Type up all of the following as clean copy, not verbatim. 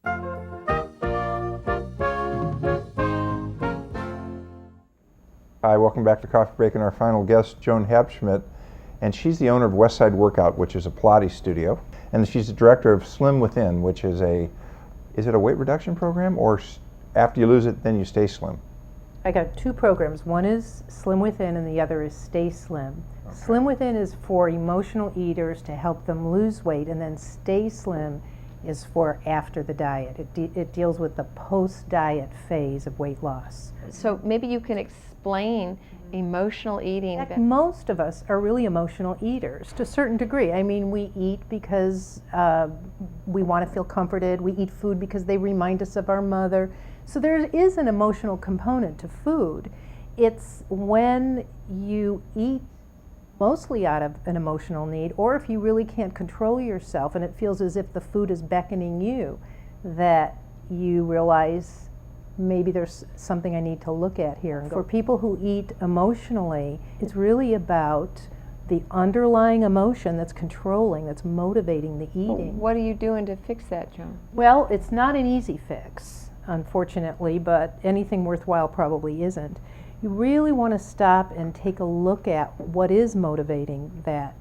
Hi, welcome back to Coffee Break, and our final guest, Joan Habschmidt, and she's the owner of Westside Workout, which is a Pilates studio, and she's the director of Slim Within, which is is it a weight reduction program, or after you lose it, then you stay slim? I got two programs. One is Slim Within and the other is Stay Slim. Okay. Slim Within is for emotional eaters to help them lose weight, and then Stay Slim is for after the diet. It deals with the post-diet phase of weight loss. So maybe you can explain emotional eating. Most of us are really emotional eaters to a certain degree. I mean, we eat because we want to feel comforted. We eat food because they remind us of our mother. So there is an emotional component to food. It's when you eat mostly out of an emotional need, or if you really can't control yourself and it feels as if the food is beckoning you, that you realize maybe there's something I need to look at here. For people who eat emotionally, it's really about the underlying emotion that's controlling, that's motivating the eating. What are you doing to fix that, Joan? Well, it's not an easy fix, unfortunately, but anything worthwhile probably isn't. You really want to stop and take a look at what is motivating that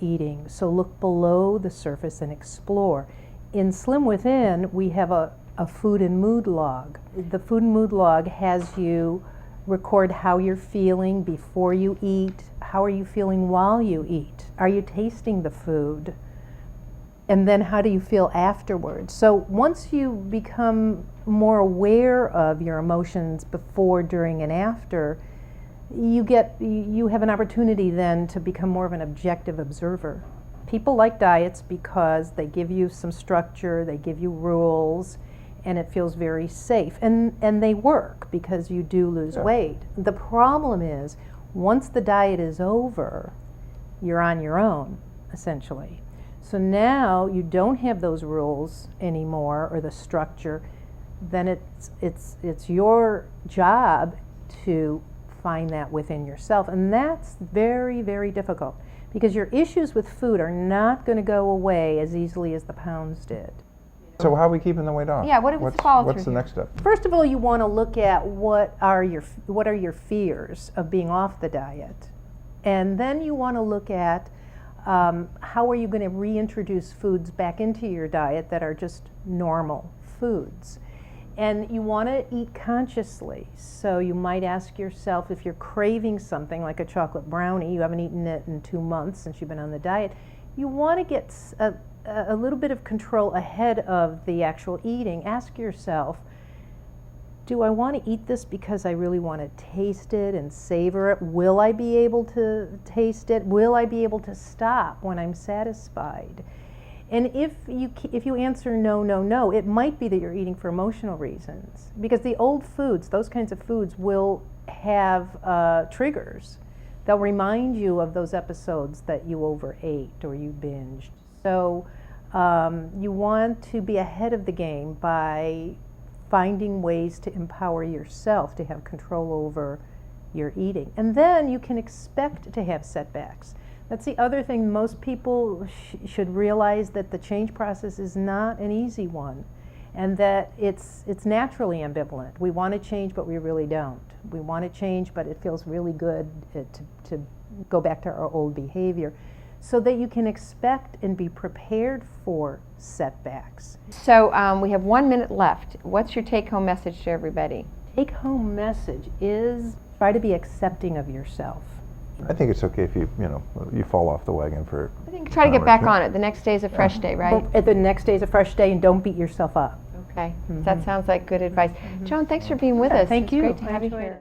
eating. So look below the surface and explore. In Slim Within, we have a food and mood log. The food and mood log has you record how you're feeling before you eat. How are you feeling while you eat? Are you tasting the food? And then how do you feel afterwards? So once you become more aware of your emotions before, during, and after, you have an opportunity then to become more of an objective observer. People like diets because they give you some structure, they give you rules, and it feels very safe. And they work because you do lose weight. The problem is, once the diet is over, you're on your own, essentially. So now you don't have those rules anymore, or the structure. Then it's your job to find that within yourself, and that's very, very difficult, because your issues with food are not going to go away as easily as the pounds did. So how are we keeping the weight off? Yeah, what's the next step? First of all, you want to look at what are your fears of being off the diet, and then you want to look at how are you going to reintroduce foods back into your diet that are just normal foods. And you want to eat consciously. So you might ask yourself, if you're craving something like a chocolate brownie, you haven't eaten it in 2 months since you've been on the diet, you want to get a little bit of control ahead of the actual eating. Ask yourself, do I want to eat this because I really want to taste it and savor it? Will I be able to taste it? Will I be able to stop when I'm satisfied? And if you answer no, no, no, it might be that you're eating for emotional reasons. Because the old foods, those kinds of foods, will have triggers. They'll remind you of those episodes that you overate or you binged. So you want to be ahead of the game by finding ways to empower yourself to have control over your eating. And then you can expect to have setbacks. That's the other thing. Most people should realize that the change process is not an easy one, and that it's naturally ambivalent. We want to change, but we really don't. We want to change, but it feels really good to go back to our old behavior, so that you can expect and be prepared for setbacks. So we have 1 minute left. What's your take-home message to everybody? Take-home message is try to be accepting of yourself. I think it's okay if you fall off the wagon for. I think try to get back on it. The next day is a fresh day, right? Well, the next day is a fresh day, and don't beat yourself up. Okay, that sounds like good advice. Joan, thanks for being with us. Thank you. It's great to have you here.